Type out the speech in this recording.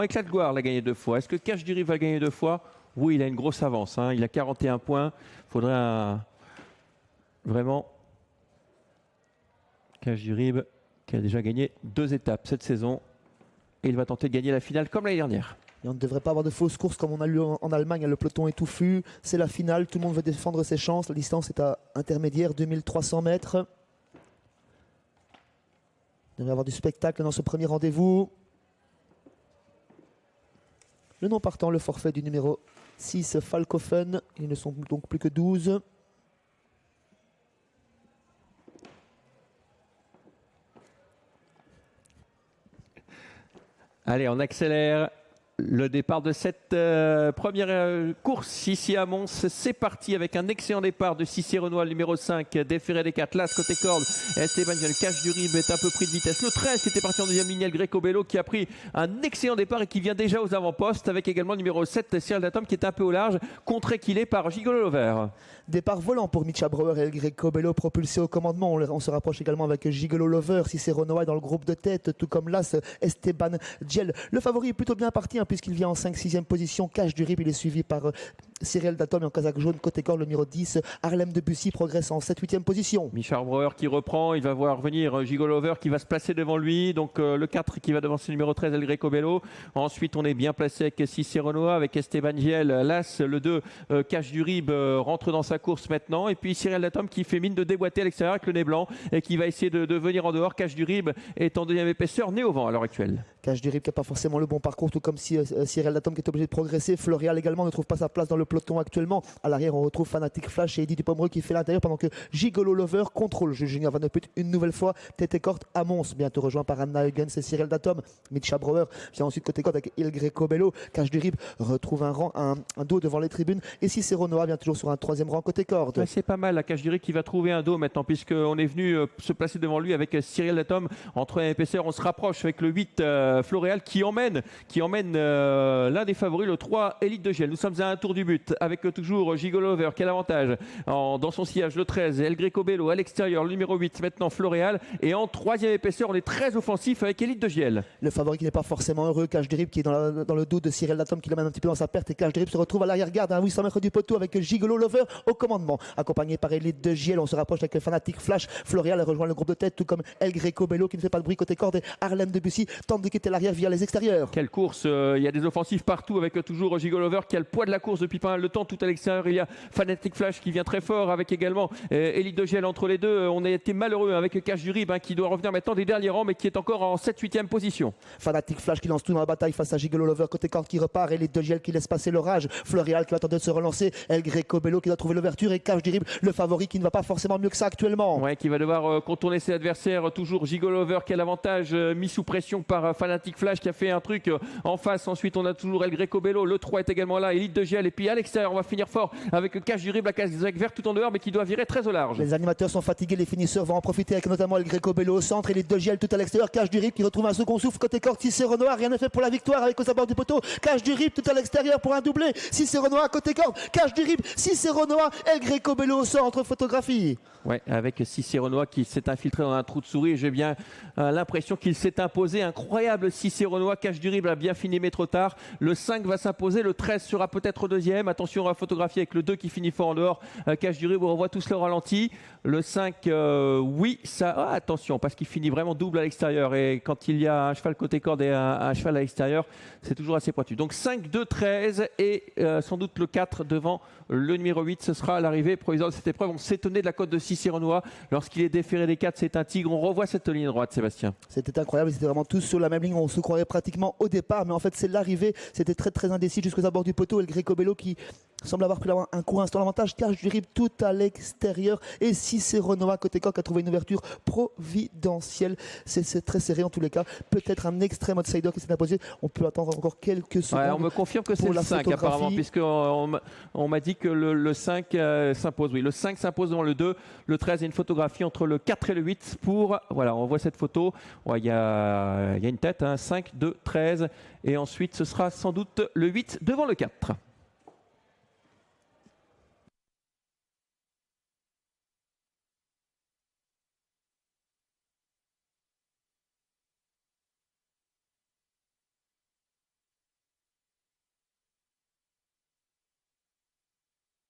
Éclat de Gloire l'a gagné 2 fois. Est-ce que Cash du Rib va gagner 2 fois? Oui, il a une grosse avance. Hein. Il a 41 points. Il faudrait vraiment Cash du Rib qui a déjà gagné 2 étapes cette saison. Et il va tenter de gagner la finale comme l'année dernière. Et on ne devrait pas avoir de fausses courses comme on a eu en Allemagne. Le peloton est touffu. C'est la finale. Tout le monde veut défendre ses chances. La distance est à intermédiaire, 2300 mètres. Il devrait y avoir du spectacle dans ce premier rendez-vous. Le non partant, le forfait du numéro 6, Falkofen. Ils ne sont donc plus que 12. Allez, on accélère. Le départ de cette première course ici à Mons, c'est parti avec un excellent départ de Cicéronois, le numéro 5, déféré des 4, Las côté corde, Esteban Cash du Rib est un peu pris de vitesse. Le 13 qui était parti en deuxième ligne, El Greco Bello qui a pris un excellent départ et qui vient déjà aux avant-postes avec également le numéro 7, Cyril Datom qui est un peu au large, contre-équilé par Gigolo Lover. Départ volant pour Micha Breuer et El Greco Bello propulsé au commandement. On se rapproche également avec Gigolo Lover, Cicéronois dans le groupe de tête, tout comme Las, Esteban Giel. Le favori est plutôt bien parti puisqu'il vient en 5-6e position. Cash du Rib, il est suivi par Cyril Datom et en casaque jaune côté corde le numéro 10, Harlem Debussy progresse en 7-8e position. Michel Breuer qui reprend, il va voir venir Gigolo Lover qui va se placer devant lui, donc le 4 qui va devancer le numéro 13 El Greco Bello. Ensuite on est bien placé avec Cicéronois, avec Esteban Giel, Las, le 2 Cash du Rib rentre dans sa course maintenant, et puis Cyril Datom qui fait mine de déboîter à l'extérieur avec le nez blanc et qui va essayer de venir en dehors. Cash du Rib est en deuxième épaisseur, né au vent à l'heure actuelle. Cash du Rib qui n'a pas forcément le bon parcours, tout comme si Cyril Datom qui est obligé de progresser. Floréal également ne trouve pas sa place dans le peloton actuellement. À l'arrière, on retrouve Fanatic Flash et Eddie Dupomereux qui fait l'intérieur pendant que Gigolo Lover contrôle Junior Van de Put une nouvelle fois. Tête et Corte à Mons, bientôt rejoint par Anna Huygens et Cyril Datom. Micha Breuer vient ensuite côté Corte avec Il Greco Bello. Cash du Rib retrouve un dos devant les tribunes et Cicéronois vient toujours sur un 3e rang côté corde. Ouais, c'est pas mal, la Cash du Rib qui va trouver un dos maintenant puisqu'on est venu se placer devant lui avec Cyril Datom en 3e épaisseur. On se rapproche avec le 8 Floréal qui emmène l'un des favoris, le 3 Élite de Giel. Nous sommes à un tour du but avec toujours Gigolo Lover qui a l'avantage dans son sillage, le 13 El Greco Bello à l'extérieur, le numéro 8 maintenant Floréal, et en 3e épaisseur on est très offensif avec Élite de Giel. Le favori qui n'est pas forcément heureux, Cash du Rib qui est dans le dos de Cyril Datom qui l'amène un petit peu dans sa perte, et Cash du Rib se retrouve à l'arrière-garde à 800 mètres du poteau avec Gigolo Lover au commandement accompagné par Élite de Giel. On se rapproche avec le Fanatic Flash. Floréal rejoint le groupe de tête tout comme El Greco Bello qui ne fait pas de bruit côté corde, et Harlem Debussy tente de quitter l'arrière via les extérieurs. Quelle course, il y a des offensives partout avec toujours Gigolo Lover qui a le poids de la course depuis pas mal de temps. Tout à l'extérieur il y a Fanatic Flash qui vient très fort avec également Élite de Giel entre les deux. On a été malheureux avec Cash du Rib qui doit revenir maintenant des derniers rangs mais qui est encore en 7-8e position. Fanatic Flash qui lance tout dans la bataille face à Gigolo Lover côté corde qui repart, Élite de Giel qui laisse passer l'orage, Floréal qui va tenter de se relancer, El Greco Bello qui doit trouver l'ouverture, et Cash du Rib le favori qui ne va pas forcément mieux que ça actuellement. Ouais, qui va devoir contourner ses adversaires. Toujours Gigolo Lover qui a l'avantage, mis sous pression par Fanatic Flash qui a fait un truc en face. Ensuite on a toujours El Greco Bello, le 3 est également là, Élite de Giel, et puis à l'extérieur on va finir fort avec Cash du Rib, la casaque verte tout en dehors mais qui doit virer très au large. Les animateurs sont fatigués, les finisseurs vont en profiter avec notamment El Greco Bello au centre et les deux Giel tout à l'extérieur. Cash du Rib qui retrouve un second souffle côté corde, Cicéronois rien n'est fait pour la victoire avec aux abords du poteau. Cash du Rib tout à l'extérieur pour un doublé, Cicéronois côté corde, Cash du Rib, Cicéronois, El Greco Bello au centre, photographie. Ouais, avec Cicéronois qui s'est infiltré dans un trou de souris. J'ai bien l'impression qu'il s'est imposé. Incroyable Cicéronois. Cash du Rib a bien fini mais trop tard. Le 5 va s'imposer, le 13 sera peut-être deuxième. Attention à la photographie avec le 2 qui finit fort en dehors. Cash du Rib, on revoit tous le ralenti. Le 5, oui, ça. Ah, attention, parce qu'il finit vraiment double à l'extérieur. Et quand il y a un cheval côté corde et un cheval à l'extérieur, c'est toujours assez pointu. Donc 5, 2, 13 et sans doute le 4 devant le numéro 8. Ce sera l'arrivée provisoire de cette épreuve. On s'étonnait de la cote de Cicéronois. Lorsqu'il est déféré des 4, c'est un tigre. On revoit cette ligne droite, Sébastien. C'était incroyable, ils étaient vraiment tous sur la même ligne. On se croirait pratiquement au départ, mais en fait c'est l'arrivée. C'était très très indécis jusqu'aux abords du poteau. El Greco Bello qui semble avoir pris un court instant l'avantage. Cash du Rib tout à l'extérieur, et Cicéronois côté corps qui a trouvé une ouverture providentielle. C'est très serré en tous les cas. Peut-être un extrême outsider qui s'est imposé. On peut attendre encore quelques secondes. Ouais, on me confirme que c'est le 5 apparemment, puisqu'on m'a dit que le 5 s'impose. Oui, le 5 s'impose devant le 2. Le 13 est une photographie entre le 4 et le 8 pour... Voilà, on voit cette photo. Ouais, il y a une tête, hein, 5, 2, 13. Et ensuite, ce sera sans doute le 8 devant le 4.